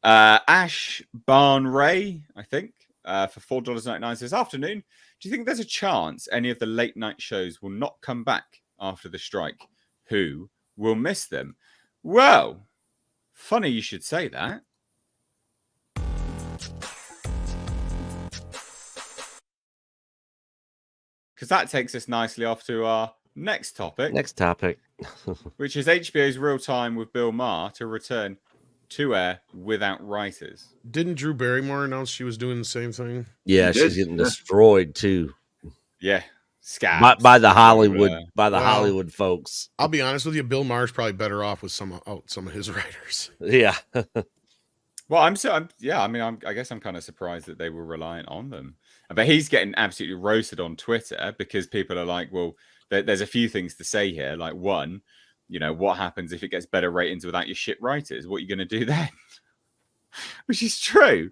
Ash Barn Ray, I think, for $4.99 this afternoon. Do you think there's a chance any of the late night shows will not come back after the strike? Who will miss them? Well, funny you should say that. Because that takes us nicely off to our next topic. Which is HBO's Real Time with Bill Maher to return to air without writers. Didn't Drew Barrymore announce she was doing the same thing? Yeah, she's getting destroyed too. Yeah, scabs by the Hollywood folks. I'll be honest with you, Bill Maher's probably better off with some of his writers. Yeah. Well, I guess I'm kind of surprised that they were reliant on them. But he's getting absolutely roasted on Twitter because people are like, well, there's a few things to say here. Like, one, what happens if it gets better ratings without your shit writers? What are you going to do then? Which is true.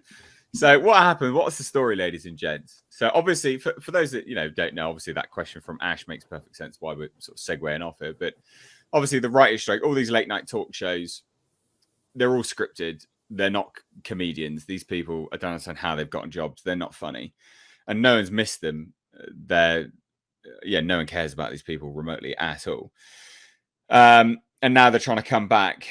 So what happened? What's the story, ladies and gents? So obviously, for those that don't know, obviously that question from Ash makes perfect sense why we're sort of segueing off it. But obviously the writer's strike, all these late night talk shows, they're all scripted. They're not comedians. These people, I don't understand how they've gotten jobs. They're not funny. And no one's missed them. No one cares about these people remotely at all. And now they're trying to come back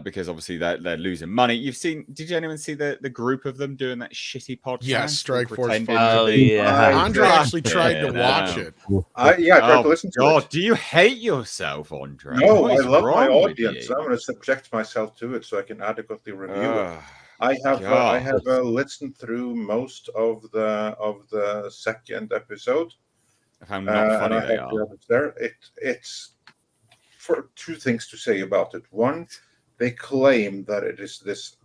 because obviously they're losing money. Did anyone see the group of them doing that shitty podcast? Yeah, Strike Force 5. Oh, yeah. Andre actually tried to watch it. I tried to listen to it. Do you hate yourself, Andre? No, I love my audience. I'm going to subject myself to it so I can adequately review it. I have listened through most of the second episode. How not funny they are. It's for two things to say about it. One, they claim that it is this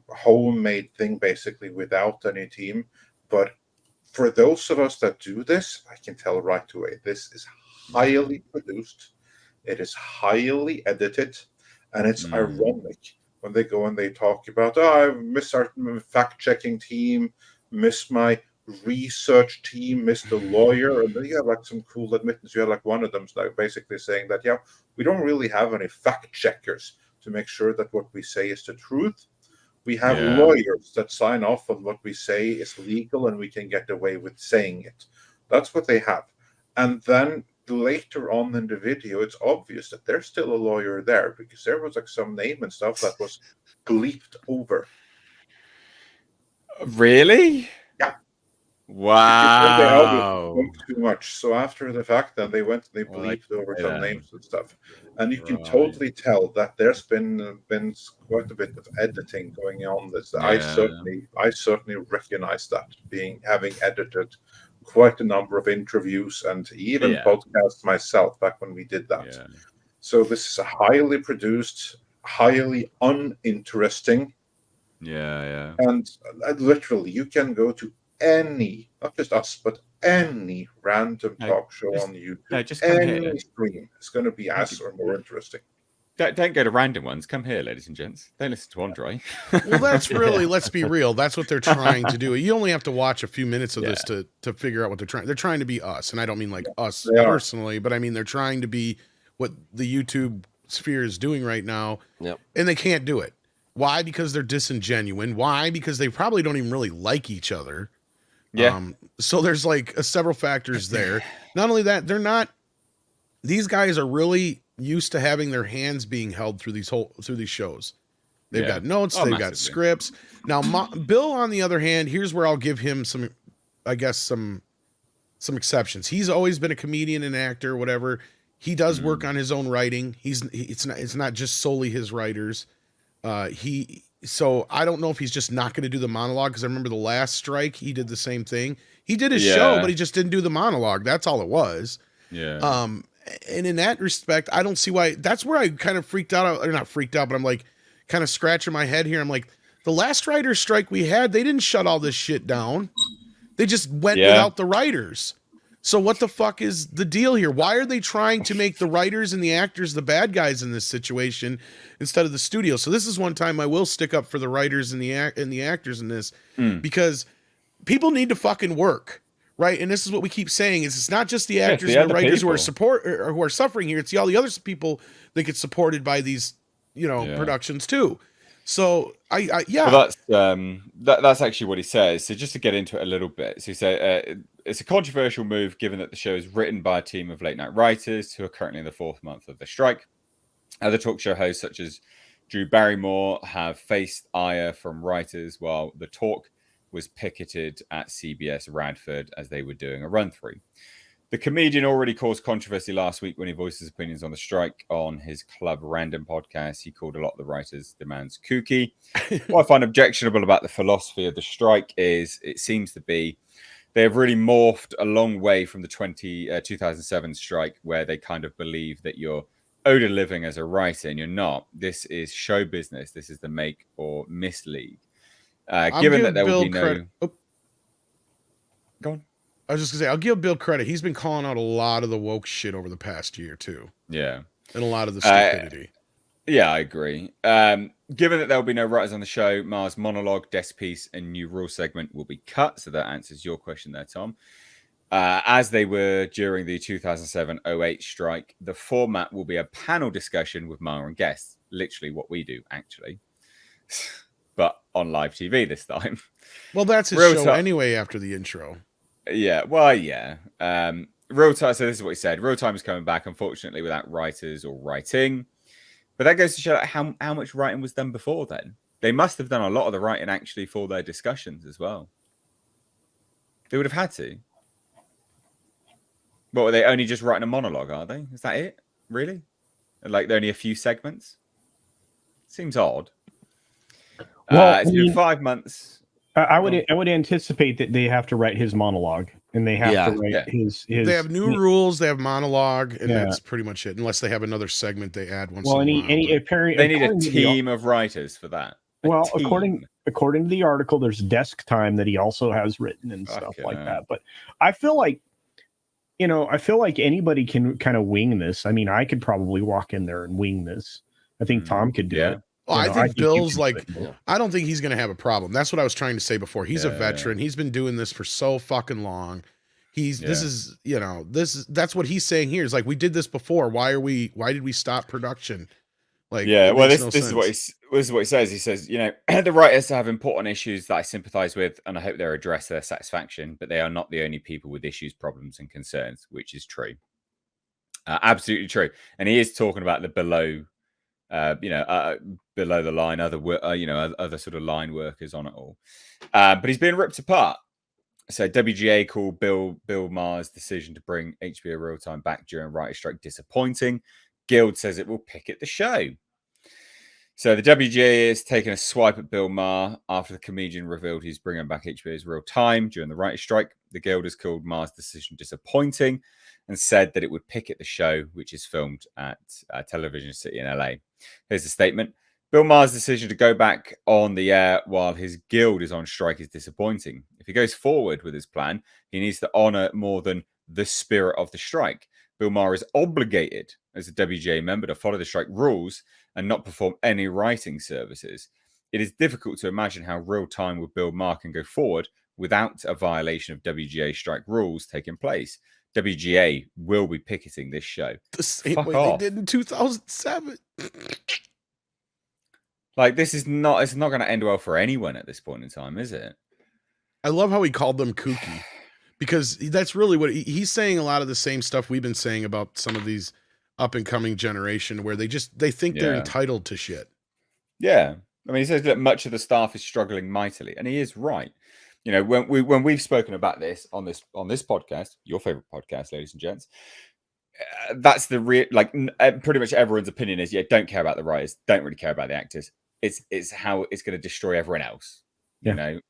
homemade thing, basically without any team. But for those of us that do this, I can tell right away, this is highly produced. It is highly edited, and it's ironic when they go and they talk about, I miss our fact-checking team, miss my research team, miss the lawyer, and then you have like some cool admittance. You have like one of them like basically saying that, we don't really have any fact checkers to make sure that what we say is the truth. We have lawyers that sign off on what we say is legal and we can get away with saying it. That's what they have. And then later on in the video, it's obvious that there's still a lawyer there because there was like some name and stuff that was bleeped over. Really? Yeah. Wow. Too much. So after the fact, then they went and they bleeped over some names and stuff. And you can totally tell that there's been quite a bit of editing going on. This I certainly recognize that, having edited quite a number of interviews and even podcasts myself back when we did that. Yeah. So this is a highly produced, highly uninteresting. Yeah. And literally, you can go to any, not just us, but any random talk show on YouTube, any stream. It's going to be as or more interesting. Don't go to random ones. Come here, ladies and gents. Don't listen to Andre. Well, that's really, let's be real. That's what they're trying to do. You only have to watch a few minutes of this to figure out what they're trying. They're trying to be us, and I don't mean like us personally, but I mean they're trying to be what the YouTube sphere is doing right now, and they can't do it. Why? Because they're disingenuine. Why? Because they probably don't even really like each other. Yeah. So there's like several factors there. Not only that, these guys are really used to having their hands being held through these shows. They've got notes, they've got scripts. Now, Bill, on the other hand, here's where I'll give him some exceptions. He's always been a comedian and actor, whatever. He does work on his own writing. It's not just solely his writers. So I don't know if he's just not going to do the monologue, because I remember the last strike, he did the same thing. He did his show, but he just didn't do the monologue. That's all it was. Yeah. And in that respect, I don't see why. That's where I kind of freaked out, or not freaked out, but I'm like kind of scratching my head here. I'm like, the last writer's strike we had, they didn't shut all this shit down. They just went without the writers. So what the fuck is the deal here? Why are they trying to make the writers and the actors the bad guys in this situation instead of the studio? So this is one time I will stick up for the writers and the actors in this, because people need to fucking work, right? And this is what we keep saying: is it's not just the actors the and the other writers who are people. who are suffering here. It's all the other people that get supported by these, productions too. So yeah. Well, that's actually what he says. So just to get into it a little bit, so he said it's a controversial move given that the show is written by a team of late night writers who are currently in the 4th month of the strike. Other talk show hosts such as Drew Barrymore have faced ire from writers while The Talk was picketed at CBS Radford as they were doing a run through. The comedian already caused controversy last week when he voiced his opinions on the strike on his Club Random podcast. He called a lot of the writers' demands kooky. What I find objectionable about the philosophy of the strike is it seems to be they have really morphed a long way from the 2007 strike, where they kind of believe that you're owed a living as a writer, and you're not. This is show business. This is the make or miss league. Given that there will be no... Go on. I was just gonna say, I'll give Bill credit. He's been calling out a lot of the woke shit over the past year too. Yeah. And a lot of the stupidity. Yeah, I agree. Given that there will be no writers on the show, Maher's monologue, desk piece, and new rule segment will be cut. So that answers your question there, Tom. As they were during the 2007-08 strike, the format will be a panel discussion with Maher and guests. Literally what we do, actually. But on live TV this time. Well, that's his show anyway after the intro. Yeah, well, yeah. Real time. So this is what he said. Real time is coming back, unfortunately, without writers or writing. But that goes to show how much writing was done before then. They must have done a lot of the writing actually for their discussions as well. They would have had to. But were they only just writing a monologue? Are they? Is that it? Really? Like they're only a few segments? Seems odd. Well, it's been 5 months. I would anticipate that they have to write his monologue, and they have to write his. They have new rules. They have monologue, and that's pretty much it. Unless they have another segment they add once. Well, they need a team of writers for that. Well, according to the article, there's desk time that he also has written and stuff like that. But I feel like, anybody can kind of wing this. I mean, I could probably walk in there and wing this. I think Tom could do it. Well, I think Bill's I don't think he's going to have a problem. That's what I was trying to say before. He's a veteran. He's been doing this for so fucking long. That's what he's saying here. Is like, we did this before. Why did we stop production? Like, this is what he says. He says, the writers have important issues that I sympathize with, and I hope they're addressed to their satisfaction, but they are not the only people with issues, problems, and concerns, which is true. Absolutely true. And he is talking about the below the line, other sort of line workers on it all. But he's being ripped apart. So WGA called Bill Maher's decision to bring HBO Real Time back during writer's strike disappointing. Guild says it will picket the show. So the WGA is taking a swipe at Bill Maher after the comedian revealed he's bringing back HBO's Real Time during the writer's strike. The Guild has called Maher's decision disappointing and said that it would picket the show, which is filmed at Television City in LA. Here's the statement. Bill Maher's decision to go back on the air while his guild is on strike is disappointing. If he goes forward with his plan, he needs to honor more than the spirit of the strike. Bill Maher is obligated as a WGA member to follow the strike rules and not perform any writing services. It is difficult to imagine how Real Time with Bill Maher can go forward without a violation of WGA strike rules taking place. WGA will be picketing this show. The same way they did in 2007. Like, it's not going to end well for anyone at this point in time, is it? I love how he called them kooky, because that's really what he's saying. A lot of the same stuff we've been saying about some of these up and coming generation, where they think they're entitled to shit. Yeah. I mean, he says that much of the staff is struggling mightily, and he is right. When we've spoken about this on this podcast, your favorite podcast, ladies and gents, that's the real, pretty much everyone's opinion is, don't care about the writers, don't really care about the actors. It's how it's going to destroy everyone else.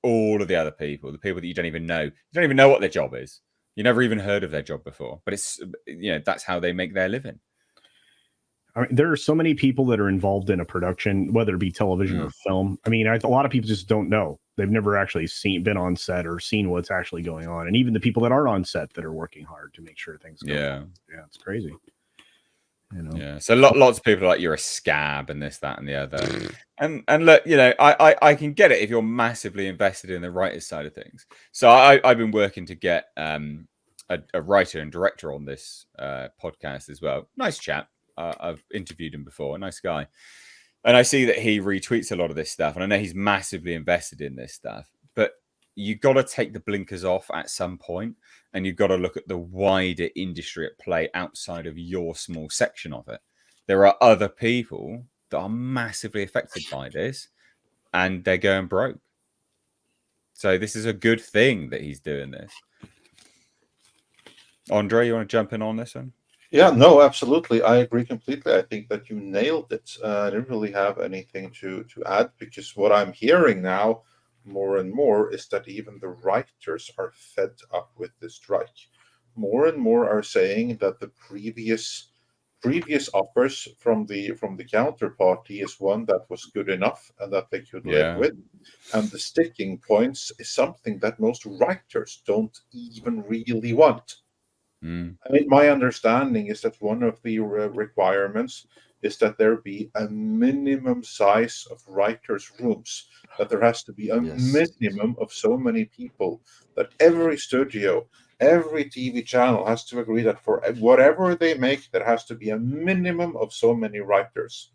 All of the other people, the people that you don't even know. You don't even know what their job is. You never even heard of their job before. But it's, that's how they make their living. I mean, there are so many people that are involved in a production, whether it be television or film. I mean, a lot of people just don't know. They've never actually been on set or seen what's actually going on. And even the people that aren't on set that are working hard to make sure things go on. Yeah, it's crazy. Yeah, so lots of people are like, you're a scab and this, that, and the other. And look, I can get it if you're massively invested in the writer's side of things. So I've been working to get a writer and director on this podcast as well. Nice chap. I've interviewed him before. Nice guy. And I see that he retweets a lot of this stuff. And I know he's massively invested in this stuff. But you've got to take the blinkers off at some point, and you've got to look at the wider industry at play outside of your small section of it. There are other people that are massively affected by this, and they're going broke. So this is a good thing that he's doing this. Andre, you want to jump in on this one? Yeah, no, absolutely. I agree completely. I think that you nailed it. I didn't really have anything to add, because what I'm hearing now more and more is that even the writers are fed up with this strike. More and more are saying that the previous offers from the counterparty is one that was good enough and that they could live with. And the sticking points is something that most writers don't even really want. I mean, my understanding is that one of the requirements is that there be a minimum size of writers' rooms, that there has to be a minimum of so many people, that every studio, every TV channel has to agree that for whatever they make, there has to be a minimum of so many writers.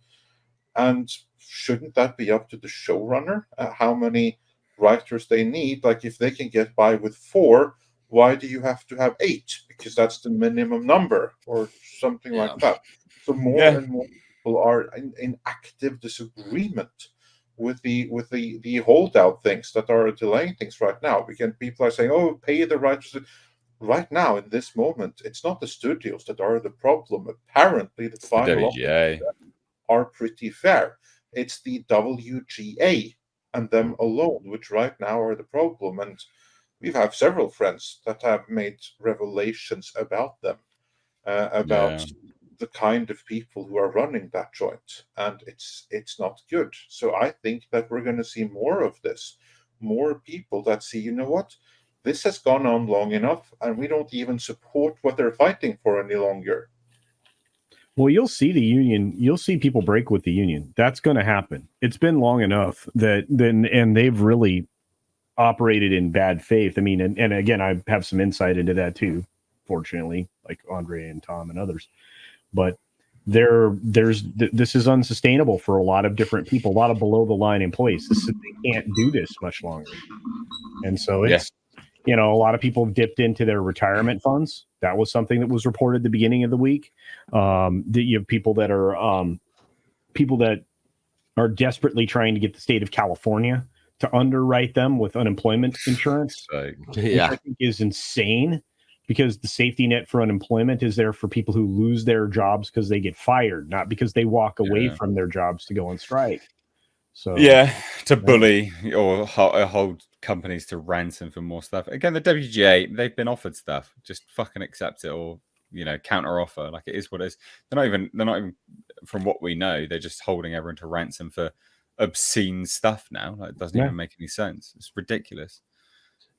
And shouldn't that be up to the showrunner, how many writers they need? Like, if they can get by with 4, why do you have to have 8? Because that's the minimum number, or something like that. So more and more people are in active disagreement with the holdout things that are delaying things right now. People are saying, "Oh, pay the writers." Right now, in this moment, it's not the studios that are the problem. Apparently, the final WGA are pretty fair. It's the WGA and them alone, which right now are the problem. And we have several friends that have made revelations about them, about the kind of people who are running that joint, and it's not good. So I think that we're going to see more of this, more people that see, you know what, this has gone on long enough, and we don't even support what they're fighting for any longer. Well, you'll see the union. You'll see people break with the union. That's going to happen. It's been long enough and they've really operated in bad faith. I mean, and again, I have some insight into that too, fortunately, like Andre and Tom and others. But this is unsustainable for a lot of different people, a lot of below the line employees. They can't do this much longer. And so it's, a lot of people dipped into their retirement funds. That was something that was reported at the beginning of the week. That you have people that are desperately trying to get the state of California to underwrite them with unemployment insurance, which I think is insane, because the safety net for unemployment is there for people who lose their jobs because they get fired, not because they walk away from their jobs to go on strike. So to bully or hold companies to ransom for more stuff. Again, the WGA, they've been offered stuff. Just fucking accept it, or counter offer. Like, it is what it is. They're not even from what we know, they're just holding everyone to ransom for obscene stuff now. Like, it doesn't even make any sense. It's ridiculous.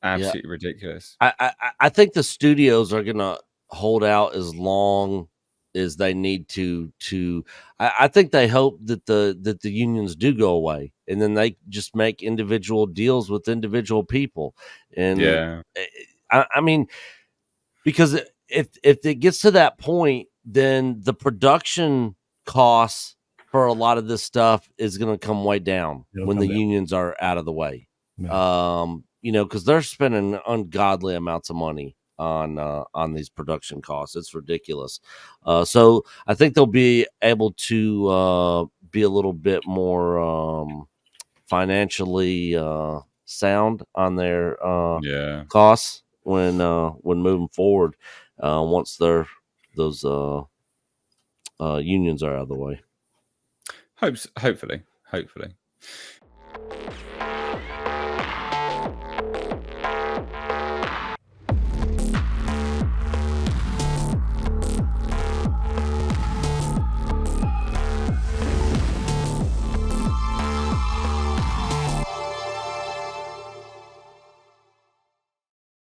Absolutely ridiculous. I think the studios are gonna hold out as long as they need to. I think they hope that the unions do go away, and then they just make individual deals with individual people. And I mean, because if it gets to that point, then the production costs for a lot of this stuff is going to come way down when the unions are out of the way. Because they're spending ungodly amounts of money on these production costs. It's ridiculous. So I think they'll be able to be a little bit more financially sound on their costs when moving forward, once those unions are out of the way. Hopefully.